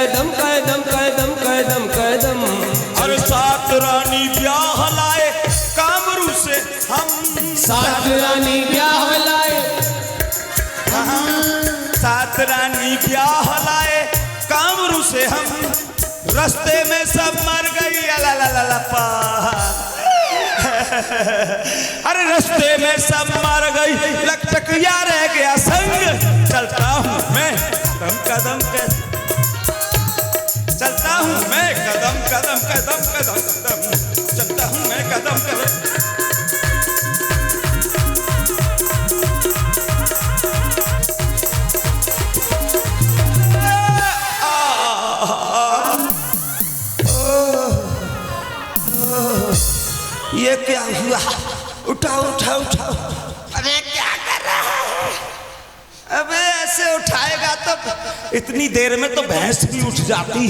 कदम कदम कदम कदम कदम। और सात रानी ब्याह लाए कामरू से हम। सात रानी ब्याह लाए, सात रानी ब्याह लाए कामरू से हम। रास्ते में सब मर गई अरे रास्ते में सब मर गई, लकटकिया रह गया संग। चलता हूँ मैं कदम कदम कदम, चलता हूँ मैं कदम कदम कदम कदम कदम, चलता हूँ मैं कदम कदम। ये क्या हुआ? उठाओ उठाओ उठाओ। अरे क्या कर रहा है? अबे ऐसे उठाएगा तो इतनी देर में तो भैंस भी उठ जाती।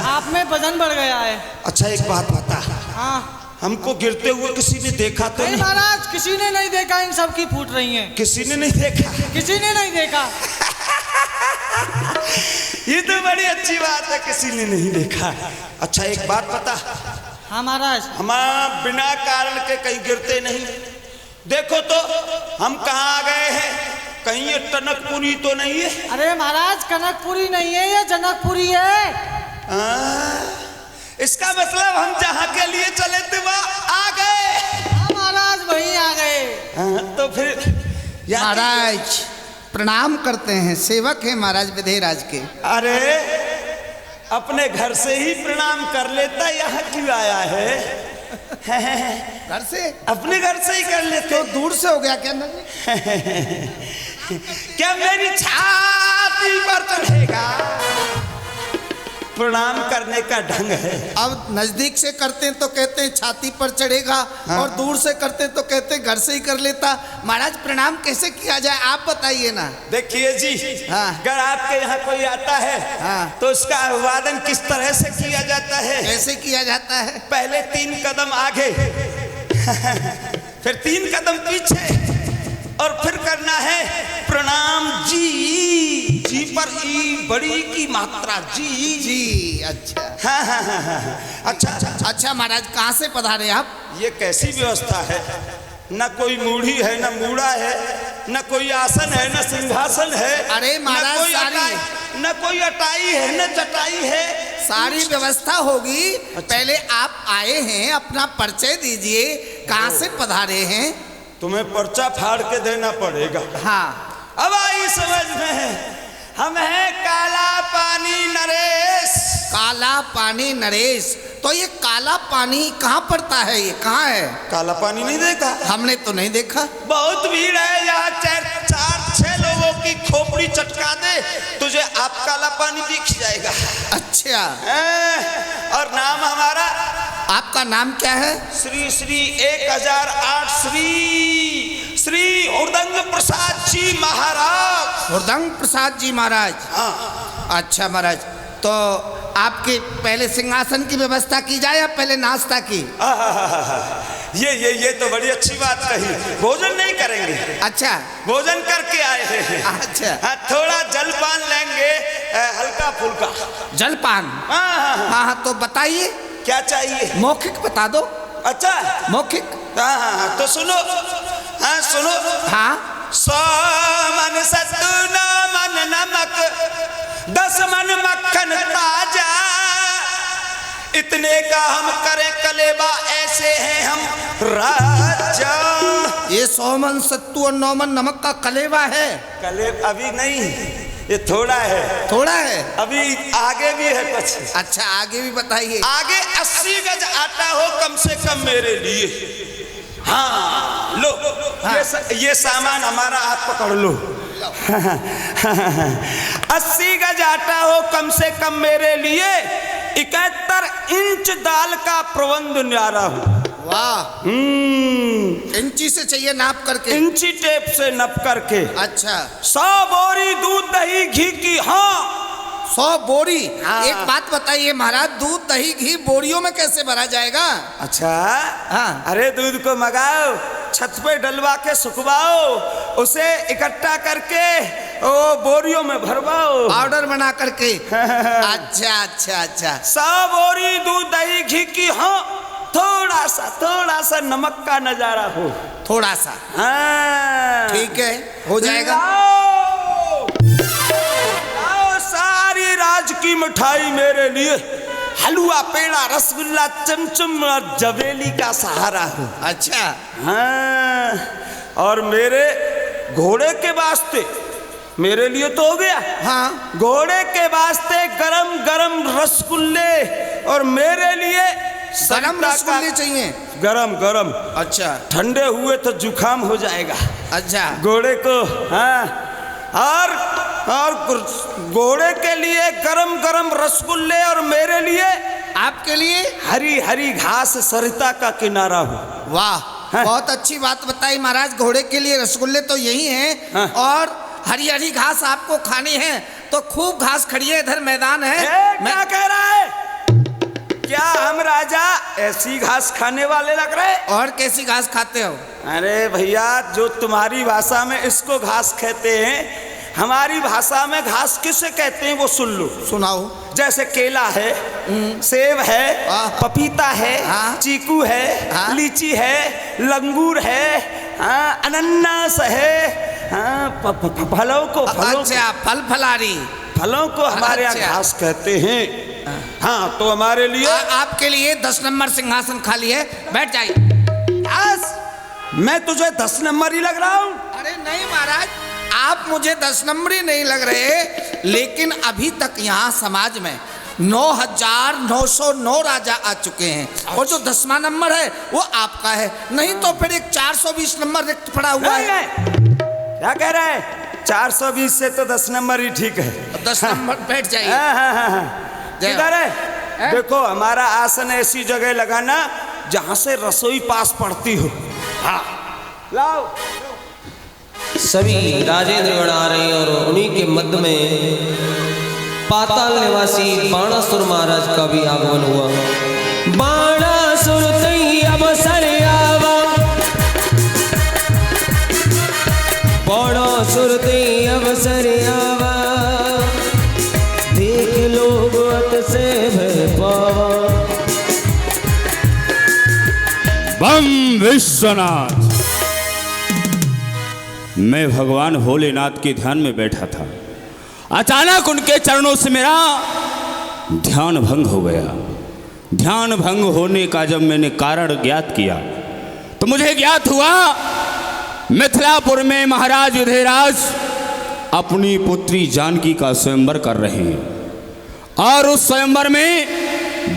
आप में वजन बढ़ गया है। अच्छा एक बात बता, हाँ हमको गिरते हुए किसी ने देखा तो नहीं? महाराज किसी ने नहीं देखा, इन सब की फूट रही हैं। किसी ने नहीं देखा? किसी ने नहीं देखा। ये तो बड़ी अच्छी बात है, किसी ने नहीं देखा। अच्छा एक बात बता, हाँ महाराज। हम बिना कारण के कहीं गिरते नहीं। देखो तो हम कहाँ आ गए हैं, कहीं ये टनकपुरी तो नहीं है? अरे महाराज कनकपुरी नहीं है, ये जनकपुरी है। इसका मतलब हम जहाँ के लिए चले थे वहाँ आ गए। हाँ महाराज वहीं आ गए। तो फिर महाराज प्रणाम करते हैं, सेवक हैं महाराज विधेयराज के। अरे अपने घर से ही प्रणाम कर लेता, यहाँ क्यों आया है? घर से? अपने घर से ही कर लेते। तो दूर से हो गया क्या नजदीक? क्या मेरी छाती पर चढ़ेगा? प्रणाम करने का ढंग है। अब नजदीक से करते हैं तो कहते हैं छाती पर चढ़ेगा, और दूर से करते हैं तो कहते हैं घर से ही कर लेता। महाराज प्रणाम कैसे किया जाए आप बताइए ना। देखिए जी, अगर आपके यहाँ कोई आता है तो उसका अभिवादन किस तरह से किया जाता है? कैसे किया जाता है? पहले 3 कदम आगे फिर 3 कदम पीछे, और फिर करना है प्रणाम जी। जी पर ई बड़ी की मात्रा, जी जी। अच्छा अच्छा अच्छा महाराज कहाँ से पधारे आप? ये कैसी व्यवस्था है? न कोई मूढ़ी है, न मूड़ा है, न कोई आसन है, न सिंहासन है। अरे महाराज न कोई अटाई है, न चटाई है। सारी व्यवस्था होगी। पहले आप आए हैं, अपना परिचय दीजिए, कहाँ से पधारे हैं? तुम्हें पर्चा फाड़ के देना पड़ेगा। हाँ अब आई समझ में। हम हैं काला पानी नरेश। काला पानी नरेश? तो ये काला पानी कहाँ पड़ता है, ये कहाँ है? काला पानी नहीं देखा? हमने तो नहीं देखा। बहुत भीड़ है यहाँ, 4-6 लोगों की खोपड़ी चटका दे तुझे आप काला पानी दिख जाएगा। अच्छा और नाम हमारा? आपका नाम क्या है? श्री श्री 1008 श्री हुरदंग प्रसाद जी महाराज। हुरदंग प्रसाद जी महाराज। अच्छा महाराज, तो आपके पहले सिंहासन की व्यवस्था की जाए या पहले नाश्ता की? ये तो बड़ी अच्छी बात कही। भोजन नहीं करेंगे? अच्छा भोजन करके आए हैं। अच्छा थोड़ा जलपान लेंगे, हल्का फुल्का जलपान। हाँ तो बताइए क्या चाहिए? मौखिक बता दो। अच्छा मौखिक? हाँ तो सुनो। हाँ सुनो। हाँ 100 मन सत्तू, 9 मन नमक, 10 मन मक्खन ताजा, इतने का हम करें कलेबा, ऐसे हैं हम राजा। ये 100 मन सत्तू और 9 मन नमक का कलेवा है? कलेब अभी नहीं, ये थोड़ा है। थोड़ा है? अभी आगे भी है कुछ। अच्छा आगे भी बताइए। आगे 80 गज आटा हो कम से कम मेरे लिए। हाँ लो। ये सामान हमारा, आप पकड़ लो। 80 गज आटा हो कम से कम मेरे लिए, 71 इंच दाल का प्रबंध न्यारा हो। वाह। इंची से चाहिए नाप करके? इंची टेप से नप करके। अच्छा 100 बोरी दूध दही घी की। हाँ 100 बोरी। एक बात बताइए महाराज, दूध दही घी बोरियों में कैसे भरा जाएगा? अच्छा हाँ। अरे दूध को मंगाओ, छत पे डलवा के सुखवाओ, उसे इकट्ठा करके वो बोरियों में भरवाओ, पाउडर बना करके। अच्छा अच्छा अच्छा। 100 बोरी दूध दही घी की हो, थोड़ा सा नमक का नजारा हो, थोड़ा सा। हाँ ठीक है, हो जाएगा। लाओ सारी राज की मिठाई मेरे लिए, हलवा पेड़ा रसगुल्ला चमचम और जवेली का सहारा हो। अच्छा। हाँ, और मेरे घोड़े के वास्ते, मेरे लिए तो हो गया। हाँ, घोड़े के वास्ते गरम गरम रसगुल्ले, और मेरे लिए गरम रसगुल्ले चाहिए। गरम गरम। अच्छा ठंडे हुए तो जुकाम हो जाएगा अच्छा। घोड़े को। हाँ, और घोड़े के लिए गरम गरम रसगुल्ले, और मेरे लिए, आपके लिए हरी हरी घास सरिता का किनारा हो। वाह, हाँ। बहुत अच्छी बात बताई महाराज। घोड़े के लिए रसगुल्ले तो यही हैं। हाँ। और हरी हरी घास आपको खानी है तो खूब घास खड़ी है, इधर मैदान है। क्या कह रहा है? क्या हम राजा ऐसी घास खाने वाले लग रहे? और कैसी घास खाते हो? अरे भैया, जो तुम्हारी भाषा में इसको घास कहते हैं, हमारी भाषा में घास किसे कहते हैं वो सुन लो। सुनाओ। जैसे केला है, सेब है, पपीता है, हाँ। चीकू है, हाँ। लीची है, लंगूर है, हाँ, अनन्नास है, हाँ, फलों को अच्छा, फल फलारी फलों को हमारे यहाँ अच्छा। घास कहते हैं। हाँ, तो हमारे लिए आपके लिए 10 नंबर सिंहासन खाली है, बैठ जाइए। घास। मैं तुझे 10 नंबर ही लग रहा हूँ? अरे नहीं महाराज, आप मुझे 10 नंबर ही नहीं लग रहे, लेकिन अभी तक यहाँ समाज में 9,909 राजा आ चुके हैं, और जो 10वां नंबर है वो आपका है। नहीं तो फिर एक 420 नंबर रिक्त पड़ा हुआ है। क्या कह रहा है? 420 से तो 10 नंबर ही ठीक है। 10 नंबर बैठ जाइए। हाँ। किधर है? देखो, हमारा आसन ऐसी जगह लगाना जहाँ से रसोई पास पड़ती हो। हाँ, लाओ। सभी राजेंद्र गण आ रहे हैं, और उन्हीं के मध्य में पाताल निवासी बाणासुर महाराज का भी आगमन हुआ। बाणासुर तई अवसर आवा, बाणासुर तई अवसर आवा, देख लोग अत से भय पावा। बम विश्वनाथ। मैं भगवान भोलेनाथ के ध्यान में बैठा था, अचानक उनके चरणों से मेरा ध्यान भंग हो गया। ध्यान भंग होने का जब मैंने कारण ज्ञात किया तो मुझे ज्ञात हुआ मिथिलापुर में महाराज युधिराज अपनी पुत्री जानकी का स्वयंवर कर रहे हैं, और उस स्वयंवर में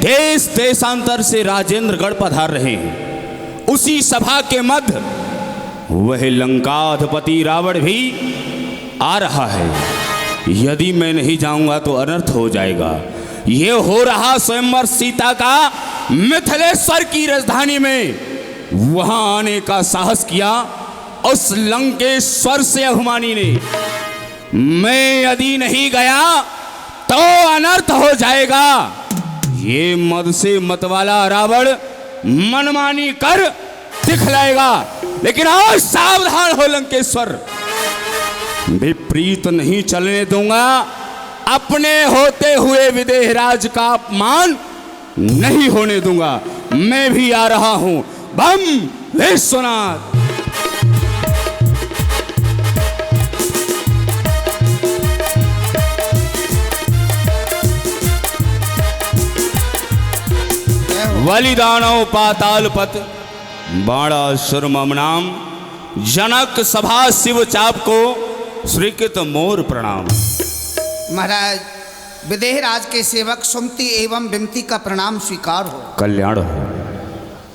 देश देशांतर से राजेंद्रगढ़ पधार रहे हैं। उसी सभा के मध्य वह लंकाधिपति रावण भी आ रहा है। यदि मैं नहीं जाऊंगा तो अनर्थ हो जाएगा। ये हो रहा स्वयंवर सीता का मिथिलेश्वर की राजधानी में, वहां आने का साहस किया उस लंकेश्वर से अभिमानी ने। मैं यदि नहीं गया तो अनर्थ हो जाएगा। ये मद से मतवाला रावण मनमानी कर दिखलाएगा, लेकिन आज सावधान हो लंकेश्वर, विपरीत नहीं चलने दूंगा। अपने होते हुए विदेहराज का अपमान नहीं होने दूंगा। मैं भी आ रहा हूं। बम विश्वनाथ। बलिदानव पातालपत बाणासुर मम नाम, जनक सभा शिव चाप को स्वीकृत मोर प्रणाम। महाराज, विदेहराज के सेवक सुमति एवं विमति का प्रणाम स्वीकार हो। कल्याण हो।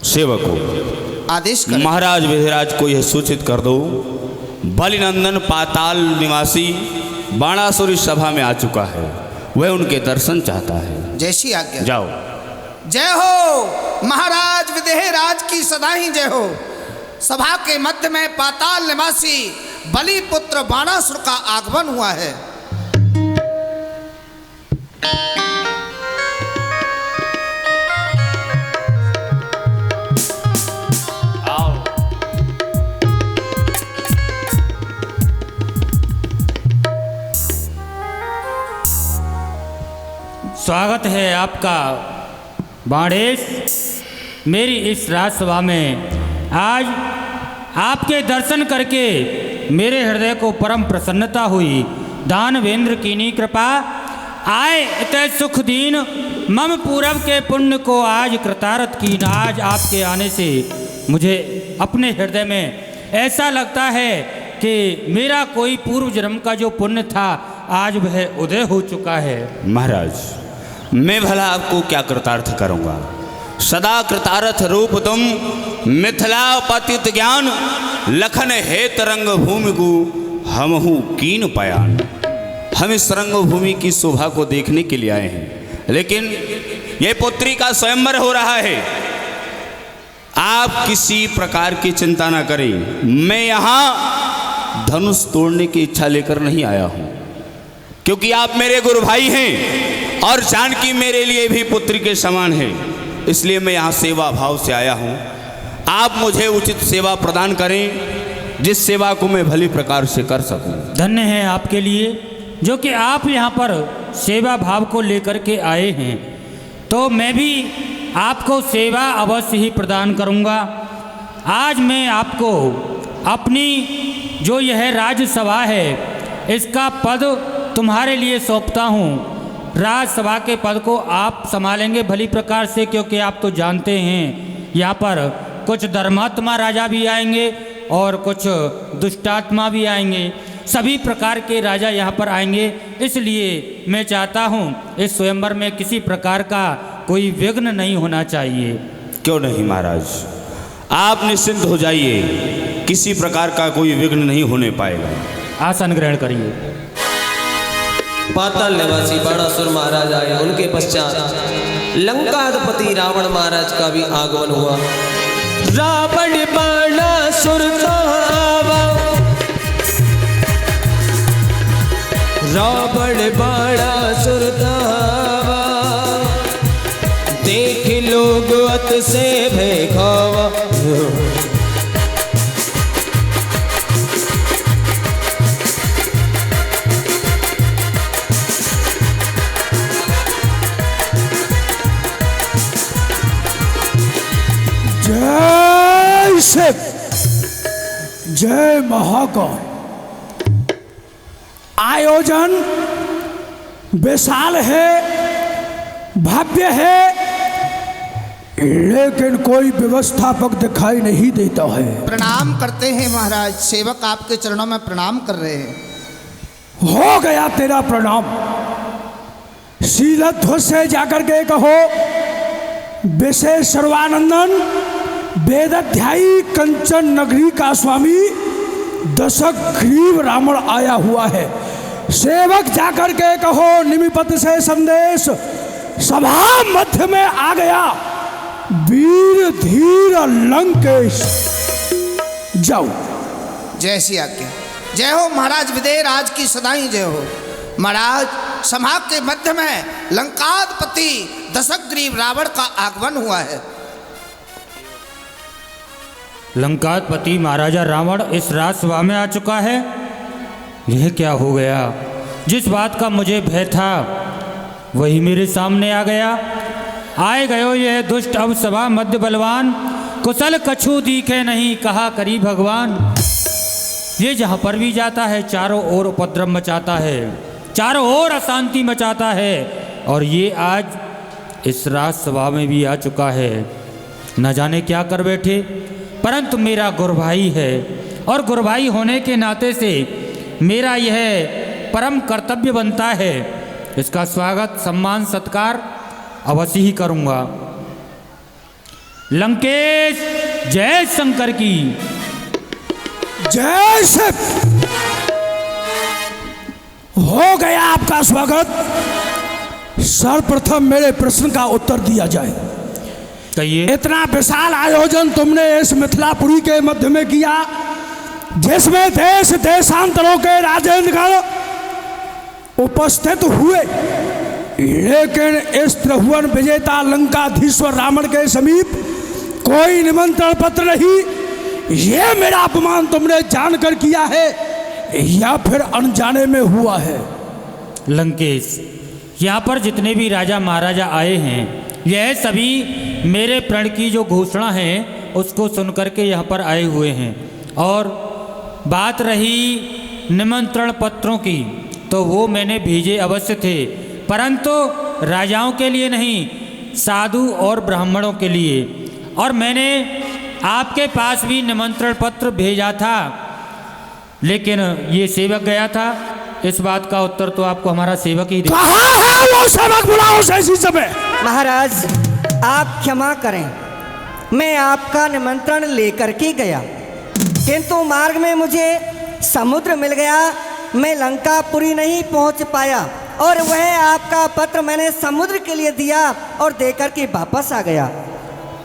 सेवक हो, आदेश करें। महाराज विधिराज को यह सूचित कर दो, बलिनंदन पाताल निवासी बाणासुर इस सभा में आ चुका है, वह उनके दर्शन चाहता है। जैसी आज्ञा। जाओ। जय हो महाराज विदेहराज की सदा ही जय हो। सभा के मध्य में पाताल निवासी बलि पुत्र बाणासुर का आगमन हुआ है। स्वागत है आपका बाणेश मेरी इस राजसभा में। आज आपके दर्शन करके मेरे हृदय को परम प्रसन्नता हुई। दानवेंद्र कीनी कृपा आए इत सुख दीन मम पूरब के पुण्य को आज कृतार्थ कीन। आज आपके आने से मुझे अपने हृदय में ऐसा लगता है कि मेरा कोई पूर्व जन्म का जो पुण्य था आज वह उदय हो चुका है। महाराज, मैं भला आपको क्या कृतार्थ करूंगा। सदा कृतार्थ रूप तुम, मिथिला पतित ज्ञान, लखन हे तरंग भूमि को हमहू कीन पयान। हम इस रंग भूमि की शोभा को देखने के लिए आए हैं, लेकिन ये पुत्री का स्वयंवर हो रहा है। आप किसी प्रकार की चिंता ना करें। मैं यहाँ धनुष तोड़ने की इच्छा लेकर नहीं आया हूँ, क्योंकि आप मेरे गुरु भाई हैं और जानकी मेरे लिए भी पुत्री के समान है। इसलिए मैं यहाँ सेवा भाव से आया हूँ। आप मुझे उचित सेवा प्रदान करें, जिस सेवा को मैं भली प्रकार से कर सकूं। धन्य है आपके लिए जो कि आप यहाँ पर सेवा भाव को लेकर के आए हैं। तो मैं भी आपको सेवा अवश्य ही प्रदान करूँगा। आज मैं आपको अपनी जो यह राज्यसभा है इसका पद तुम्हारे लिए सौंपता हूँ। राज्यसभा के पद को आप संभालेंगे भली प्रकार से, क्योंकि आप तो जानते हैं यहाँ पर कुछ धर्मात्मा राजा भी आएंगे और कुछ दुष्टात्मा भी आएंगे। सभी प्रकार के राजा यहाँ पर आएंगे। इसलिए मैं चाहता हूँ इस स्वयंवर में किसी प्रकार का कोई विघ्न नहीं होना चाहिए। क्यों नहीं महाराज, आप निश्चिंत हो जाइए, किसी प्रकार का कोई विघ्न नहीं होने पाएगा। आसन ग्रहण करिए। पाताल निवासी बाणासुर महाराज आए। उनके पश्चात लंकाधिपति रावण महाराज का भी आगमन हुआ। रावण बाणासुर आवा, रावण बाणासुर आवा, देख लोग अत से भय खावा। जय शिव, जय महाकाल। आयोजन विशाल है, भव्य है, लेकिन कोई व्यवस्थापक दिखाई नहीं देता है। प्रणाम करते हैं महाराज, सेवक आपके चरणों में प्रणाम कर रहे हैं। हो गया तेरा प्रणाम। शीलध्वज से जाकर के कहो, विशेष सर्वानंदन वेदाध्यायी कंचन नगरी का स्वामी दशग्रीव रावण आया हुआ है। सेवक जाकर के कहो, निमिपत से संदेश सभा मध्य में आ गया वीर धीर लंकेश। जाओ। जय श्री आज्ञा। जय हो महाराज विदेह राज की सदा ही जय हो। महाराज, सभा के मध्य में लंकाधिपति दशग्रीव रावण का आगमन हुआ है। लंकाधिपति महाराजा रावण इस राजसभा में आ चुका है। यह क्या हो गया? जिस बात का मुझे भय था वही मेरे सामने आ गया। आए गयो यह दुष्ट अब सभा मध्य बलवान, कुशल कछु दिखे नहीं कहा करी भगवान। ये जहाँ पर भी जाता है चारों ओर उपद्रव मचाता है, चारों ओर अशांति मचाता है, और ये आज इस राजसभा में भी आ चुका है। न जाने क्या कर बैठे, परंतु मेरा गुरु भाई है और गुरु भाई होने के नाते से मेरा यह परम कर्तव्य बनता है, इसका स्वागत सम्मान सत्कार अवश्य ही करूँगा। लंकेश जय शंकर की जय शिव। हो गया आपका स्वागत। सर्वप्रथम मेरे प्रश्न का उत्तर दिया जाए। कहिए। इतना विशाल आयोजन तुमने इस मिथिलापुरी के मध्य में किया, जिसमें देश देशांतरों के राजेंद्रगण उपस्थित हुए, लेकिन इस त्रिभुवन विजेता लंकाधीश्वर रावण के समीप कोई निमंत्रण पत्र नहीं। ये मेरा अपमान तुमने जानकर किया है या फिर अनजाने में हुआ है? लंकेश, यहाँ पर जितने भी राजा महाराजा आए हैं, यह सभी मेरे प्रण की जो घोषणा है उसको सुनकर के यहाँ पर आए हुए हैं। और बात रही निमंत्रण पत्रों की, तो वो मैंने भेजे अवश्य थे, परंतु राजाओं के लिए नहीं, साधु और ब्राह्मणों के लिए। और मैंने आपके पास भी निमंत्रण पत्र भेजा था, लेकिन ये सेवक गया था। इस बात का उत्तर तो आपको हमारा सेवक ही दे। कहाँ है वो सेवक? बुलाओ इसी समय। महाराज आप क्षमा करें, मैं आपका निमंत्रण लेकर के गया, किंतु मार्ग में मुझे समुद्र मिल गया, मैं लंकापुरी नहीं पहुंच पाया, और वह आपका पत्र मैंने समुद्र के लिए दिया और देकर के वापस आ गया।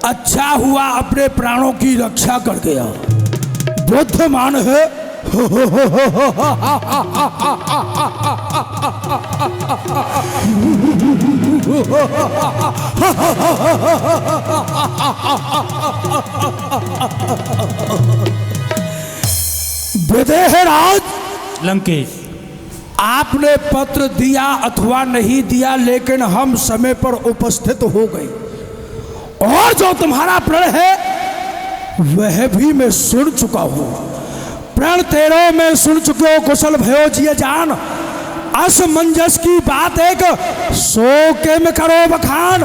अच्छा हुआ अपने प्राणों की रक्षा कर गया। बुद्धिमान है। विदेहराज लंकेश, आपने पत्र दिया अथवा नहीं दिया, लेकिन हम समय पर उपस्थित हो गए, और जो तुम्हारा प्रण है वह भी मैं सुन चुका हूं। प्रण तेरो में सुन चुके हो, कुशल भयो जिय जान। असमंजस की बात एक, सो के में करो बखान।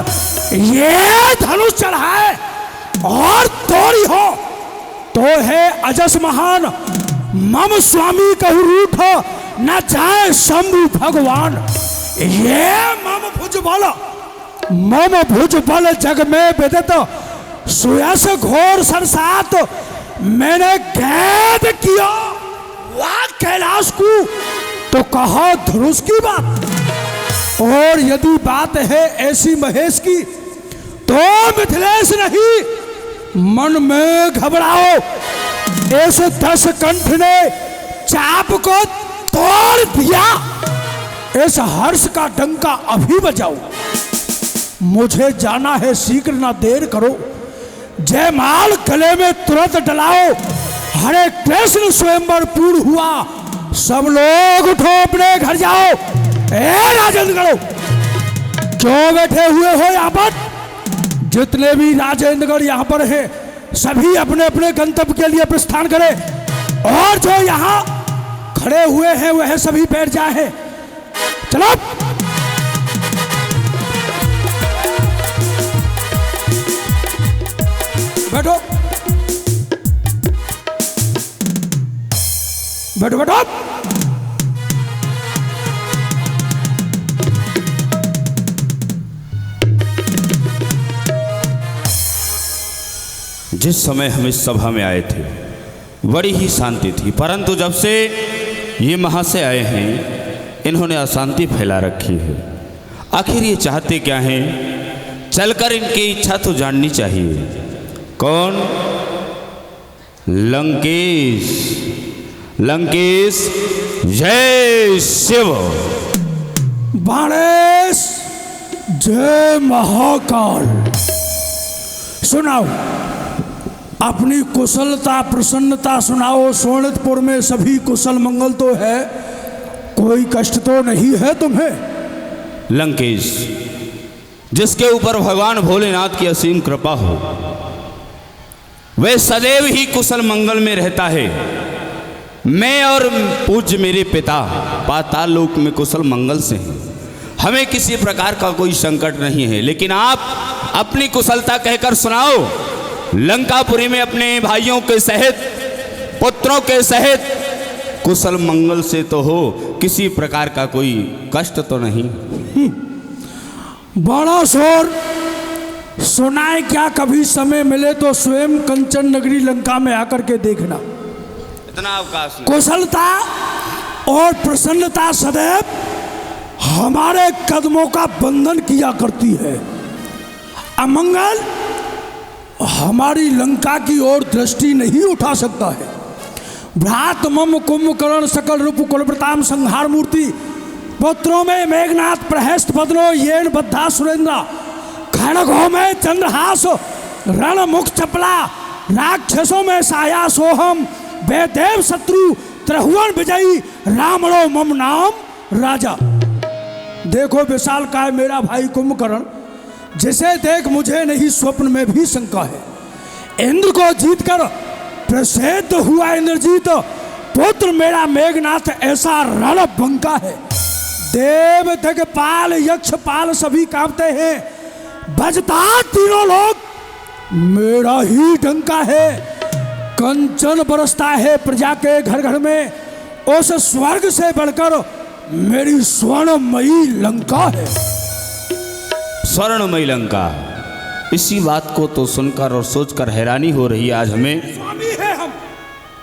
ये धनुष चढ़ाए और तोड़ी हो तो है अजस महान। मम स्वामी कहु रूठ न जाए शंभु भगवान। ये मम भुज बल जग में विदित, सुयस घोर सरसात मैंने कैद किया। वह कैलाश को तो कहा धनुष की बात, और यदि बात है ऐसी महेश की, तो मिथिलेश नहीं मन में घबराओ। इस 10 कंठ ने चाप को तोड़ दिया, इस हर्ष का डंका अभी बजाओ। मुझे जाना है, शीघ्र ना देर करो। जयमाल गले में तुरंत डलाओ। हरे कृष्ण स्वयंवर पूर्ण हुआ, सब लोग उठो अपने घर जाओ। ए राजेंद्रगढ़, क्यों बैठे हुए हो यहाँ पर? जितने भी राजेंद्रगढ़ यहाँ पर हैं, सभी अपने अपने गंतव्य के लिए प्रस्थान करें, और जो यहाँ खड़े हुए हैं वह सभी बैठ जाए। चलो बैठो बैठो बैठो। जिस समय हम इस सभा में आए थे बड़ी ही शांति थी, परंतु जब से ये महाशय आए हैं इन्होंने अशांति फैला रखी है। आखिर ये चाहते क्या हैं? चलकर इनकी इच्छा तो जाननी चाहिए। कौन? लंकेश। लंकेश जय शिव। बाणेश जय महाकाल। सुनाओ अपनी कुशलता प्रसन्नता सुनाओ। सोनितपुर में सभी कुशल मंगल तो है, कोई कष्ट तो नहीं है तुम्हें? लंकेश, जिसके ऊपर भगवान भोलेनाथ की असीम कृपा हो वह सदैव ही कुशल मंगल में रहता है। मैं और पूज्य मेरे पिता पाताल लोक में कुशल मंगल से हैं, हमें किसी प्रकार का कोई संकट नहीं है। लेकिन आप अपनी कुशलता कहकर सुनाओ। लंकापुरी में अपने भाइयों के सहित, पुत्रों के सहित कुशल मंगल से तो हो, किसी प्रकार का कोई कष्ट तो नहीं? बड़ा शोर सुनाए क्या? कभी समय मिले तो स्वयं कंचन नगरी लंका में आकर के देखना। इतना अवकाश नहीं। कुशलता और प्रसन्नता सदैव हमारे कदमों का बंधन किया करती है। अमंगल हमारी लंका की ओर दृष्टि नहीं उठा सकता है। भ्रात मम कुंभकर्ण सकल रूप कुलप्रताम संहार मूर्ति, पुत्रों में मेघनाथ प्रहस्त बदनो येन बद्धा सुरेंद्र, खड़गों में चंद्रहास रण मुख चपला, राक्षसों में साया सोहम, वैदेव शत्रु त्रिभुवन विजयी, रामणो मम नाम राजा। देखो विशाल का है मेरा भाई कुंभकर्ण, जिसे देख मुझे नहीं स्वप्न में भी शंका है। इंद्र को जीतकर प्रसिद्ध हुआ इंद्रजीत, पुत्र मेरा मेघनाथ ऐसा रणबंका है। देव दिग्पाल यक्षपाल सभी कांपते हैं, बजता तीनों लोग मेरा ही डंका है। कंचन बरसता है प्रजा के घर घर में, उस स्वर्ग से बढ़कर मेरी स्वर्णमयी लंका है। स्वर्णमयी लंका, इसी बात को तो सुनकर और सोचकर हैरानी हो रही है आज हमें स्वामी है हम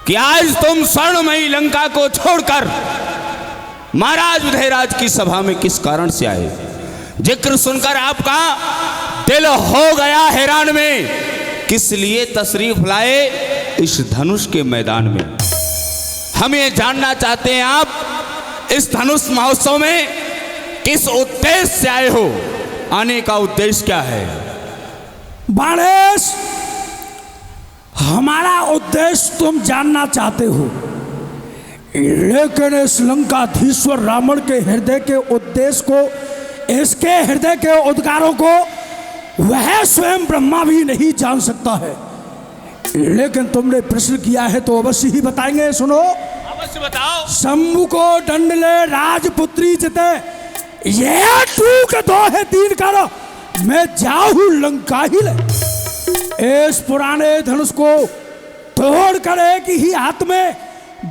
कि आज तुम स्वर्णमयी लंका को छोड़कर महाराज विधेयराज की सभा में किस कारण से आए। जिक्र सुनकर आपका दिल हो गया हैरान में, किस लिए तशरीफ लाए इस धनुष के मैदान में। हम ये जानना चाहते हैं आप इस धनुष महोत्सव में किस उद्देश्य से आए हो, आने का उद्देश्य क्या है। बाणेश, हमारा उद्देश्य तुम जानना चाहते हो, लेकिन इस लंकाधीश्वर रावण के हृदय के उद्देश्य को, इसके हृदय के उद्गारों को वह स्वयं ब्रह्मा भी नहीं जान सकता है। लेकिन तुमने प्रश्न किया है तो अवश्य ही बताएंगे। सुनो, अवश्य बताओ। शंभु को दंड ले राजपुत्री जिते, ये टूक दो है तीन कर, मैं जाऊं लंका ही ले। इस पुराने धनुष को तोड़ कर एक ही हाथ में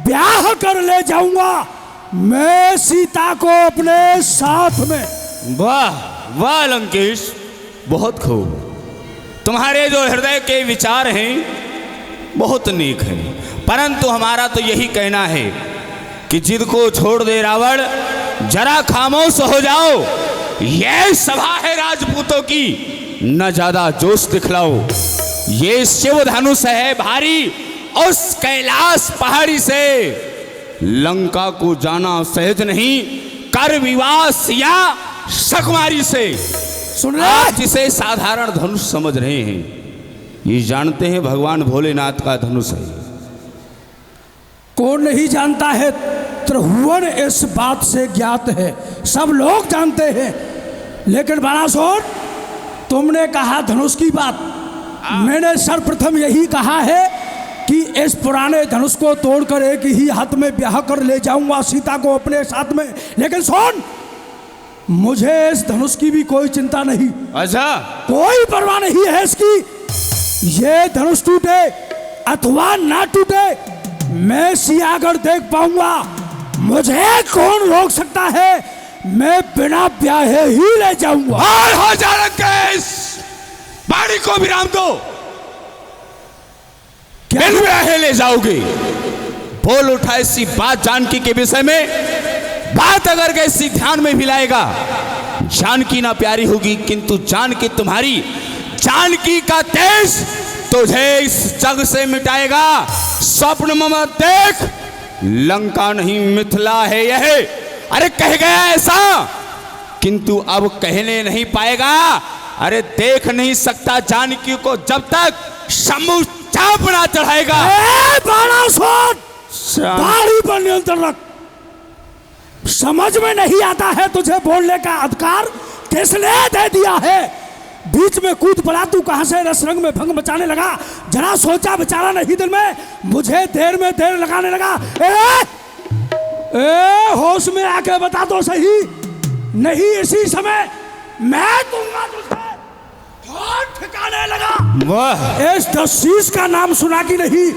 ब्याह कर ले जाऊंगा मैं सीता को अपने साथ में। वाह वाह लंकेश, बहुत खूब। तुम्हारे जो हृदय के विचार हैं बहुत नेक हैं, परंतु हमारा तो यही कहना है कि जिद को छोड़ दे रावण, जरा खामोश हो जाओ। यह सभा है राजपूतों की, न ज्यादा जोश दिखलाओ। ये शिव धनुष है भारी, उस कैलाश पहाड़ी से लंका को जाना सहज नहीं, कर विवास या शकमारी से। सुन रहे? आप जिसे साधारण धनुष समझ रहे हैं, ये जानते हैं भगवान भोलेनाथ का धनुष है। कौन नहीं जानता है, त्रिभुवन इस बात से ज्ञात है, सब लोग जानते हैं। लेकिन बाणासुर, तुमने कहा धनुष की बात, मैंने सर्वप्रथम यही कहा है कि इस पुराने धनुष को तोड़कर एक ही हाथ में ब्याह कर ले जाऊंगा सीता को अपने साथ में। लेकिन सुन, मुझे इस धनुष की भी कोई चिंता नहीं। अच्छा, कोई परवाह नहीं है इसकी। ये धनुष टूटे अथवा ना टूटे, मैं सियागढ़ देख पाऊंगा। मुझे कौन रोक सकता है, मैं बिना ब्याहे ही ले जाऊंगा। हो जा लंकेश, बाड़ी को विराम दो। क्या बिन ब्याहे ले जाओगे? बोल उठा इसी बात जानकी के विषय में। बात अगर कैसी ध्यान में भी लाएगा, जानकी ना प्यारी होगी, किंतु जानकी तुम्हारी, जानकी का तेज तुझे इस जग से मिटाएगा। स्वप्न में मत देख, लंका नहीं मिथिला है यह। अरे कह गया ऐसा, किंतु अब कहने नहीं पाएगा। अरे देख नहीं सकता जानकी को जब तक शंभु चाप ना चढ़ाएगा। बाणासुर, दाढ़ी पर नियंत्रण रख। समझ में नहीं आता है तुझे बोलने का अधिकार किसने दे दिया है? बीच में कूद पड़ा तू, कहां से रस रंग में भंग मचाने लगा। जरा सोचा विचारा नहीं दिल में, मुझे देर में देर लगाने लगा। होश में आके बता दो सही, नहीं इसी समय मैं दूंगा तुझे। ठिकाने लगा। वाह, इस दशीश का नाम सुना कि नहीं?